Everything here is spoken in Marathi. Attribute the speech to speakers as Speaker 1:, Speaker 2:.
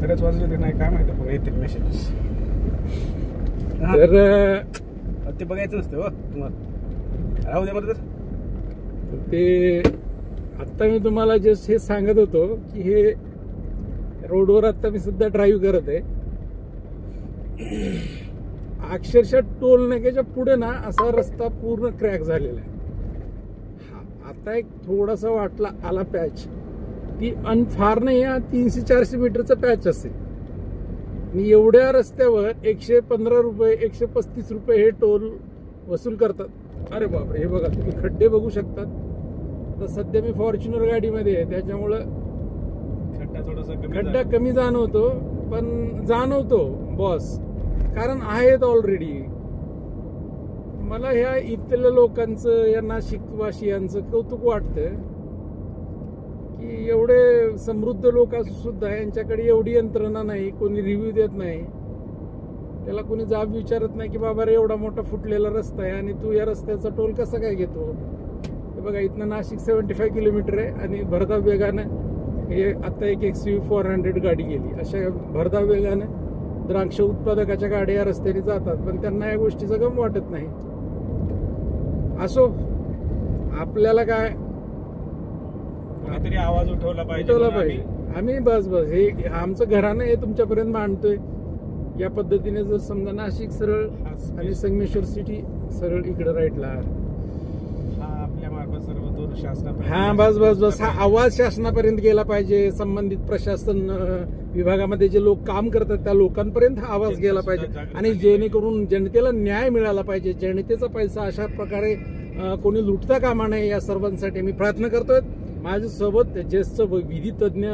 Speaker 1: खरंच वाजलं ते नाही काय माहिती, पण येतील मेसेजेस.
Speaker 2: तर
Speaker 1: ते बघायचं नसतं हो तुम्हाला, राहू द्या बरं. तर
Speaker 2: ते आत्ता मी तुम्हाला जस्ट हे सांगत होतो की हे रोडवर आता मी सध्या ड्राईव्ह करत आहे. अक्षरशः टोल नाक्याच्या पुढे ना असा रस्ता पूर्ण क्रॅक झालेला आहे. आता एक थोडासा वाटला आला पॅच, ती फार नाही, 300-400 मीटरचा पॅच असेल. आणि एवढ्या रस्त्यावर 115 रुपये 135 रुपये हे टोल वसूल करतात. अरे बापरे, हे बघा तुम्ही खड्डे बघू शकतात. आता सध्या मी फॉर्च्युनर गाडीमध्ये आहे, त्याच्यामुळं खड्डा कमी जाणवतो, पण जाणवतो बॉस, कारण आहेत ऑलरेडी. मला ह्या इथल्या लोकांचं, या नाशिकवासियांचं कौतुक वाटतं की एवढे समृद्ध लोक असून सुद्धा यांच्याकडे एवढी यंत्रणा नाही, कोणी रिव्ह्यू देत नाही, त्याला कोणी जाब विचारत नाही की बाबा रे एवढा मोठा फुटलेला रस्ता आहे आणि तू या रस्त्याचा टोल कसा काय घेतो. हे बघा, इथनं नाशिक 75 किलोमीटर आहे आणि भरधाव वेगानं हे आता एक XUV400 गाडी गेली. अशा भरधाव वेगानं द्राक्ष उत्पादकाच्या गाड्या या रस्त्याने जातात, पण त्यांना या गोष्टीचा गम वाटत नाही. असो, आपल्याला काय,
Speaker 1: काहीतरी आवाज उठवला पाहिजे.
Speaker 2: आम्ही बस हे आमचं घरानं हे तुमच्यापर्यंत मांडतोय. या पद्धतीने जर समजा नाशिक सरळ आणि संगमेश्वर सिटी सरळ इकडे राईटला,
Speaker 1: आपल्या मार्फत सर्व दूर शासनापर्यंत,
Speaker 2: हा बस हा आवाज शासनापर्यंत गेला पाहिजे. संबंधित प्रशासन विभागामध्ये जे लोक काम करतात त्या लोकांपर्यंत हा आवाज गेला पाहिजे, आणि जेणेकरून जनतेला न्याय मिळाला पाहिजे. जनतेचा पैसा अशा प्रकारे कोणी लुटता कामा नये, या सर्वांसाठी मी प्रार्थना करतोय. माझ्यासोबत ज्येष्ठ विधी तज्ञ